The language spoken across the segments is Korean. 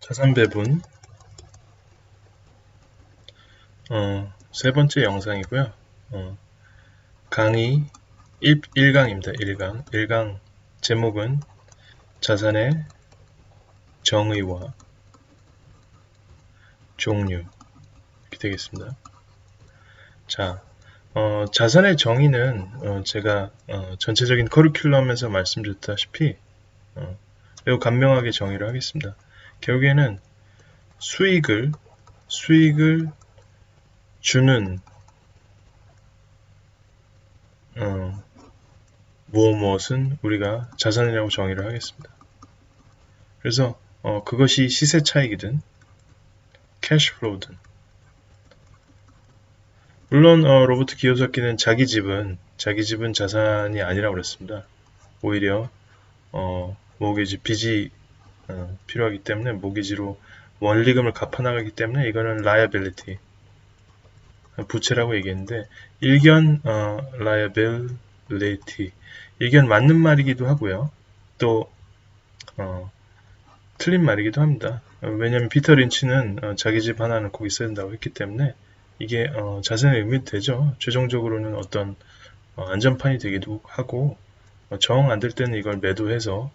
자산 배분 세 번째 영상이고요. 강의 1강입니다. 1강 제목은 자산의 정의와 종류 이렇게 되겠습니다. 자, 자산의 정의는 제가 전체적인 커리큘럼에서 말씀드렸다시피 매우 간명하게 정의를 하겠습니다. 결국에는 수익을 주는 무엇은 우리가 자산이라고 정의를 하겠습니다. 그래서 그것이 시세 차익이든 캐시플로우든, 물론 로버트 기요사키는 자기 집은 자산이 아니라고 그랬습니다. 오히려 모기지 빚이 필요하기 때문에 모기지로 원리금을 갚아나가기 때문에 이거는 liability, 부채라고 얘기했는데, 일견 liability, 일견 맞는 말이기도 하고요. 또 틀린 말이기도 합니다. 왜냐하면 피터 린치는 자기 집 하나는 꼭 있어야 된다고 했기 때문에 이게 자산의 의미도 되죠. 최종적으로는 어떤 안전판이 되기도 하고, 정 안 될 때는 이걸 매도해서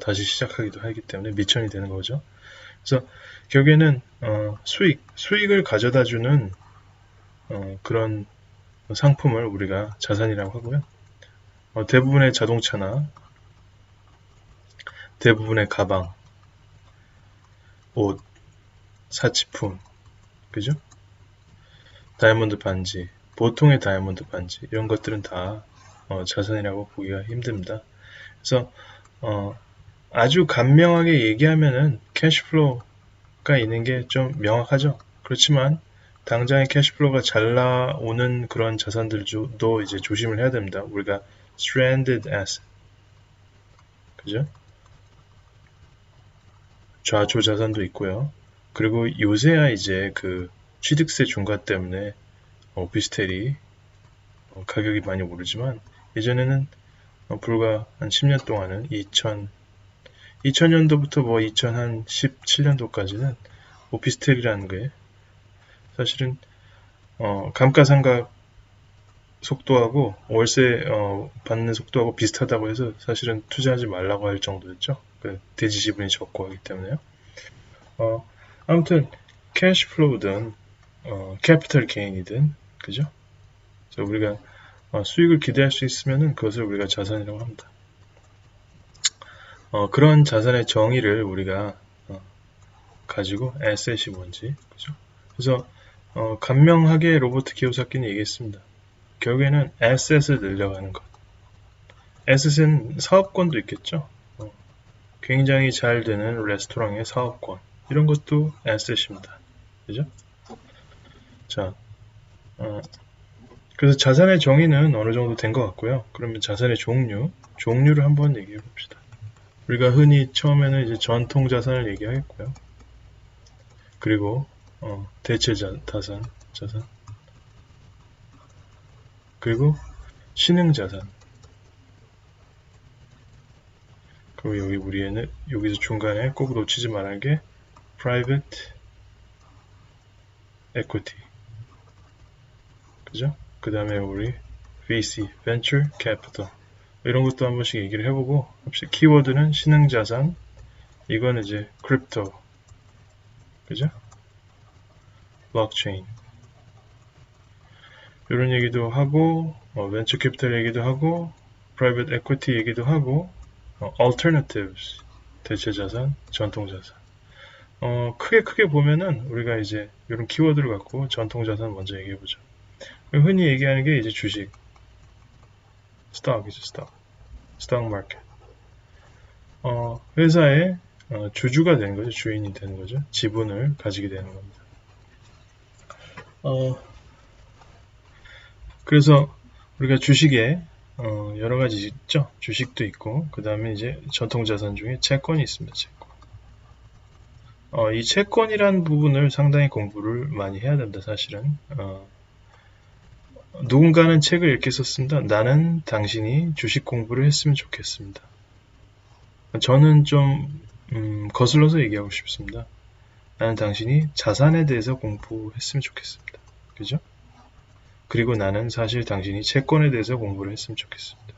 다시 시작하기도 하기 때문에 미천이 되는 거죠. 그래서 결국에는 수익을 가져다주는 그런 상품을 우리가 자산이라고 하고요. 대부분의 자동차나 대부분의 가방, 옷, 사치품, 그죠? 다이아몬드 반지, 보통의 다이아몬드 반지, 이런 것들은 다 자산이라고 보기가 힘듭니다. 그래서 아주 간명하게 얘기하면은 캐시플로우가 있는 게 좀 명확하죠. 그렇지만 당장의 캐시플로우가 잘 나오는 그런 자산들도 이제 조심을 해야 됩니다. 우리가 stranded asset, 그죠? 좌초 자산도 있고요. 그리고 요새야 이제 그 취득세 중과 때문에 오피스텔이 가격이 많이 오르지만, 예전에는 불과 한 10년 동안은 2000년도부터 뭐 2017년도까지는 오피스텔이라는 게 사실은 감가상각 속도하고 월세 받는 속도하고 비슷하다고 해서 사실은 투자하지 말라고 할 정도였죠. 그 대지 지분이 적고 하기 때문에요. 아무튼 캐시플로우든 캐피털 게인이든, 그죠? 그래서 우리가 수익을 기대할 수 있으면은 그것을 우리가 자산이라고 합니다. 그런 자산의 정의를 우리가 가지고 에셋이 뭔지, 그죠? 그래서 간명하게 로버트 키요사키는 얘기했습니다. 결국에는 에셋을 늘려가는 것. 에셋은 사업권도 있겠죠. 굉장히 잘 되는 레스토랑의 사업권, 이런 것도 에셋입니다. 그죠? 자, 그래서 자산의 정의는 어느 정도 된 것 같고요. 그러면 자산의 종류를 한번 얘기해 봅시다. 우리가 흔히 처음에는 이제 전통 자산을 얘기하겠고요. 그리고 대체 자산, 그리고 신흥 자산. 그리고 여기 우리는 여기서 중간에 꼭 놓치지 말아야 할 게 private equity, 그죠? 그 다음에 우리 VC, venture capital, 이런 것도 한 번씩 얘기를 해보고 합시다. 키워드는 신흥 자산, 이건 이제 크립토, 그죠? 블록체인, 이런 얘기도 하고, 벤처 캐피탈 얘기도 하고, 프라이빗 에퀴티 얘기도 하고, alternatives, 대체 자산, 전통 자산. 크게 보면은 우리가 이제 이런 키워드를 갖고 전통 자산 먼저 얘기해 보죠. 흔히 얘기하는 게 이제 주식, 스톡이죠, 스톡 마켓. 회사의 주주가 되는 거죠, 주인이 되는 거죠, 지분을 가지게 되는 겁니다. 그래서 우리가 주식에 여러 가지 있죠. 주식도 있고, 그 다음에 이제 전통자산 중에 채권이 있습니다. 채권. 이 채권이란 부분을 상당히 공부를 많이 해야 됩니다. 사실은 누군가는 책을 이렇게 썼습니다. 나는 당신이 주식 공부를 했으면 좋겠습니다. 저는 좀 거슬러서 얘기하고 싶습니다. 나는 당신이 자산에 대해서 공부했으면 좋겠습니다. 그죠? 그리고 나는 사실 당신이 채권에 대해서 공부를 했으면 좋겠습니다.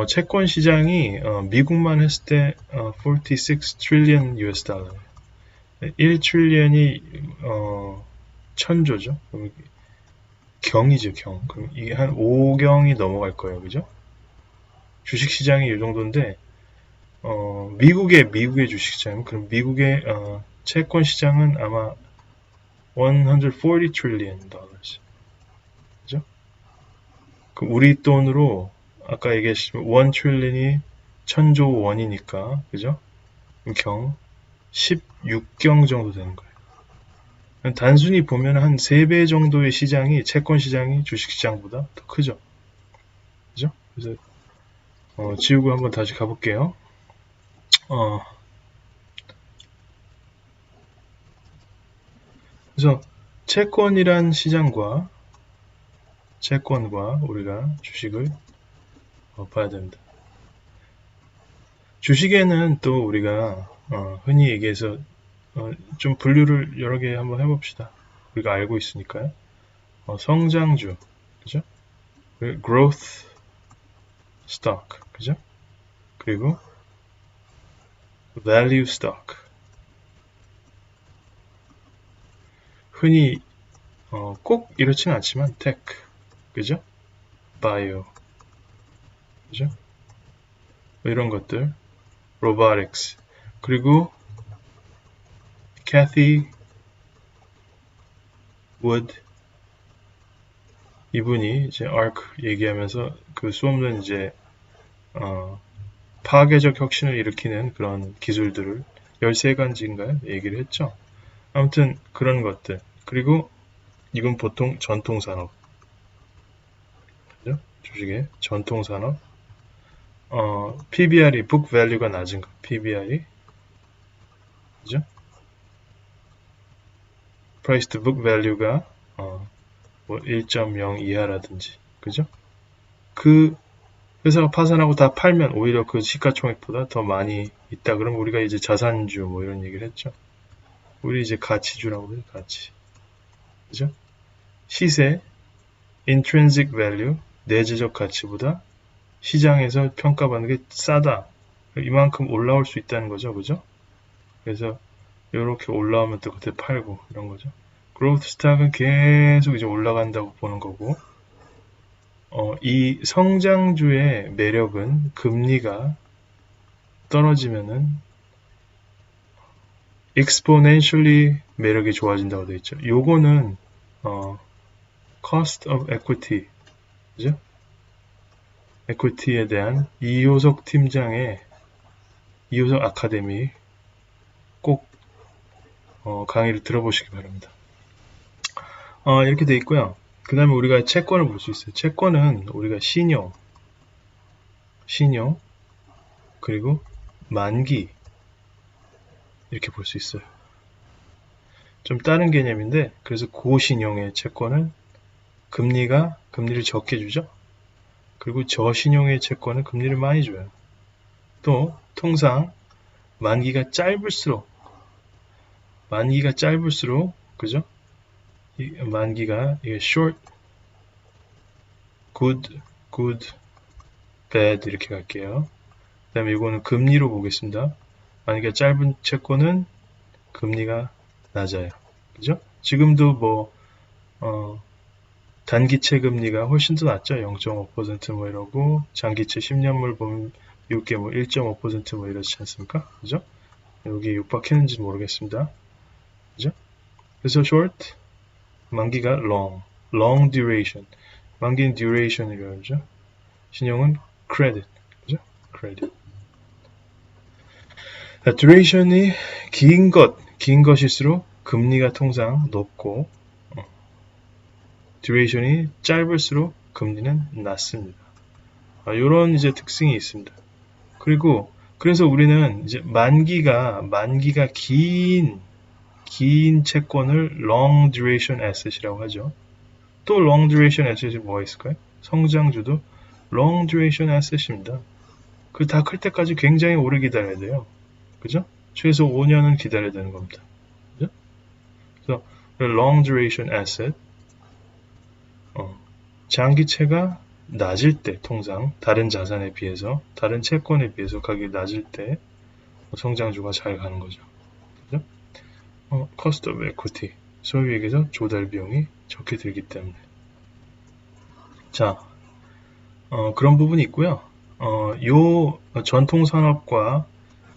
채권 시장이 미국만 했을 때 46 trillion US 달러. 1 트릴리언이 천조죠. 경이죠, 경. 그럼 이게 한 5경이 넘어갈 거예요. 그죠? 주식 시장이 이 정도인데 미국의 주식 시장, 그럼 미국의 채권 시장은 아마 140 trillion dollars. 그죠? 그 우리 돈으로 아까 얘기했지만 1 trillion이 천조 원이니까, 그죠? 경 16경 정도 되는 거예요. 단순히 보면 한 3배 정도의 시장이, 채권 시장이 주식 시장보다 더 크죠. 그죠? 그래서 지우고 한번 다시 가볼게요. 그래서 채권이란 시장과 채권과 우리가 주식을 봐야 됩니다. 주식에는 또 우리가 흔히 얘기해서 좀 분류를 여러 개 한번 해봅시다. 우리가 알고 있으니까요. 성장주, 그죠? growth stock, 그죠? 그리고 value stock. 흔히 꼭 이렇지는 않지만 tech, 그죠? bio, 그죠? 이런 것들, robotics, 그리고 Cathy Wood, 이분이 이제 ARK 얘기하면서 그 수업은 이제 파괴적 혁신을 일으키는 그런 기술들을 13가지인가요? 얘기를 했죠. 아무튼 그런 것들. 그리고 이건 보통 전통산업. 그죠? 주식의 전통산업. PBR이, book value가 낮은 거. PBR이. 그죠? price to book value가 뭐 1.0 이하라든지. 그죠? 그 회사가 파산하고 다 팔면 오히려 그 시가총액보다 더 많이 있다. 그러면 우리가 이제 자산주 뭐 이런 얘기를 했죠. 우리 이제 가치주라고 해요. 가치. 그죠? 시세, intrinsic value, 내재적 가치보다 시장에서 평가받는 게 싸다. 이만큼 올라올 수 있다는 거죠. 그죠? 그래서 이렇게 올라오면 또 그때 팔고 이런 거죠. growth stock은 계속 이제 올라간다고 보는 거고, 이 성장주의 매력은 금리가 떨어지면은 exponentially 매력이 좋아진다고 되어 있죠. 요거는 cost of equity, 그죠? equity에 대한 이효석 팀장의 이효석 아카데미 꼭 강의를 들어보시기 바랍니다. 이렇게 되어 있고요. 그 다음에 우리가 채권을 볼 수 있어요. 채권은 우리가 신용, 그리고 만기 이렇게 볼 수 있어요. 좀 다른 개념인데, 그래서 고신용의 채권은 금리를 적게 주죠. 그리고 저신용의 채권은 금리를 많이 줘요. 또 통상 만기가 짧을수록 그죠? 이 만기가 이게 short, good, bad 이렇게 갈게요. 그 다음에 이거는 금리로 보겠습니다. 만기가 짧은 채권은 금리가 낮아요. 그죠? 지금도 뭐 단기채 금리가 훨씬 더 낮죠. 0.5% 뭐 이러고, 장기채 10년물 보면 미국계 뭐 1.5% 뭐 이렇지 않습니까? 그죠? 여기 육박했는지 모르겠습니다. 그죠? 그래서 short, 만기가 long duration. 만기는 duration이라고 하죠. 신용은 credit. 그죠? credit. duration이 긴 것일수록 금리가 통상 높고, duration이 짧을수록 금리는 낮습니다. 이런 이제 특징이 있습니다. 그리고 그래서 우리는 이제 만기가 긴 채권을 long duration asset이라고 하죠. 또 long duration asset이 뭐가 있을까요? 성장주도 long duration asset입니다. 그 다 클 때까지 굉장히 오래 기다려야 돼요. 그죠? 최소 5년은 기다려야 되는 겁니다. 그죠? 그래서 long duration asset, 장기채가 낮을 때 통상 다른 자산에 비해서, 다른 채권에 비해서 가격이 낮을 때 성장주가 잘 가는 거죠. 그죠? cost of equity, 소위 얘기해서 조달 비용이 적게 들기 때문에. 자, 그런 부분이 있고요. 요 전통 산업과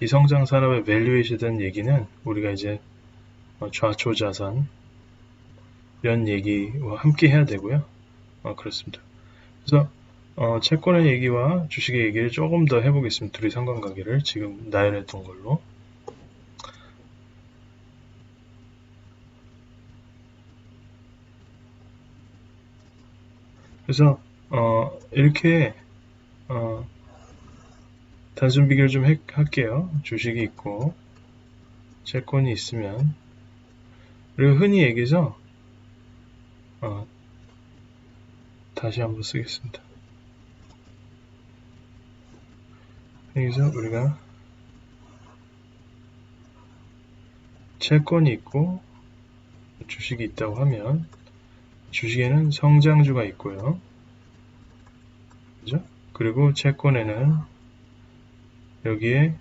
이 성장 산업의 밸류에이션에 대한 얘기는 우리가 이제 좌초 자산 이런 얘기와 함께 해야 되고요. 그렇습니다. 그래서 채권의 얘기와 주식의 얘기를 조금 더 해보겠습니다. 둘이 상관관계를 지금 나열했던 걸로. 그래서 이렇게 단순 비교를 좀 할게요. 주식이 있고 채권이 있으면, 그리고 흔히 얘기해서 다시 한번 쓰겠습니다. 여기서 우리가 채권이 있고 주식이 있다고 하면 주식에는 성장주가 있고요. 그죠? 그리고 채권에는 여기에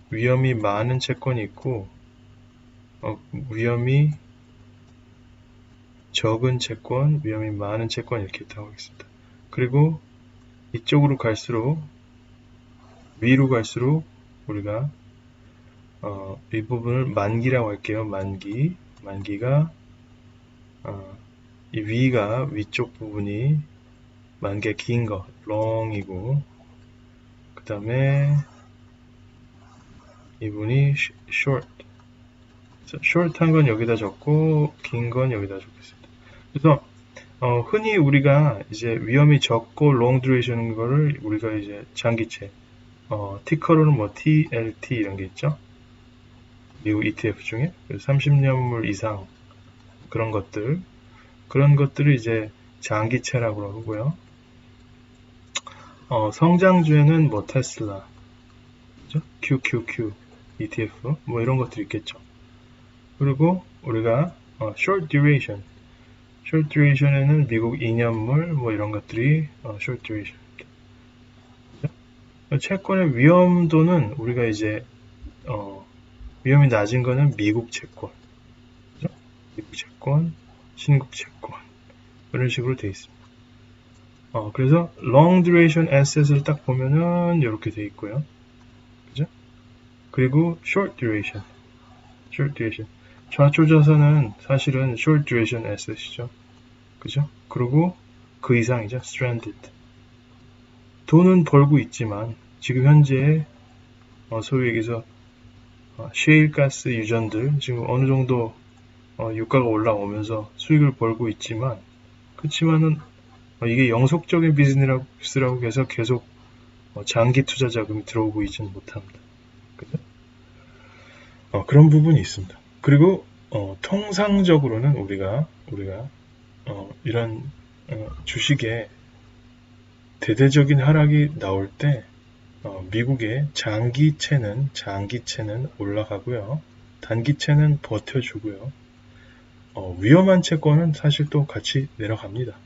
위험이 많은 채권이 있고 위험이 적은 채권, 위험이 많은 채권 이렇게 있다고 하겠습니다. 그리고 이쪽으로 갈수록, 위로 갈수록 우리가 이 부분을 만기라고 할게요. 만기가 이 위가, 위쪽 부분이 만기가 긴 거, long이고, 그 다음에 이분이 short. short한 건 여기다 적고 긴 건 여기다 적겠습니다. 그래서 흔히 우리가 이제 위험이 적고 long duration인 거를 우리가 이제 장기채, 티커로는 뭐 TLT 이런 게 있죠. 미국 ETF 중에 30년물 이상 그런 것들을 이제 장기채라고 하고요. 성장주에는 뭐 테슬라, 그죠? QQQ, ETF 뭐 이런 것들이 있겠죠. 그리고 우리가 short duration에는 미국 2년물 뭐 이런 것들이 short duration. 채권의 위험도는 우리가 이제 위험이 낮은 거는 미국 채권, 그죠? 미국 채권, 신국 채권 이런 식으로 되어 있습니다. 그래서 long duration asset을 딱 보면은 이렇게 되어 있고요, 그죠? 그리고 short duration. 좌초 자산은 사실은 short duration asset이죠. 그죠? 그리고 그 이상이죠. stranded. 돈은 벌고 있지만 지금 현재 소위 얘기해서 셰일가스 유전들 지금 어느 정도 유가가 올라오면서 수익을 벌고 있지만, 그렇지만은 이게 영속적인 비즈니스라고 해서 계속 장기 투자 자금이 들어오고 있지는 못합니다. 그죠? 그런 부분이 있습니다. 그리고 통상적으로는 우리가 이런 주식에 대대적인 하락이 나올 때 미국의 장기채는 올라가고요, 단기채는 버텨주고요, 위험한 채권은 사실 또 같이 내려갑니다.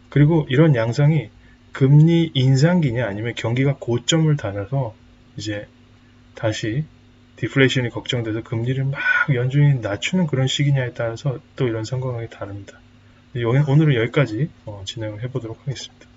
그리고 이런 양상이 금리 인상기냐 아니면 경기가 고점을 달아서 이제 다시 디플레이션이 걱정돼서 금리를 막 연준이 낮추는 그런 시기냐에 따라서 또 이런 상관관계 다릅니다. 오늘은 여기까지 진행을 해보도록 하겠습니다.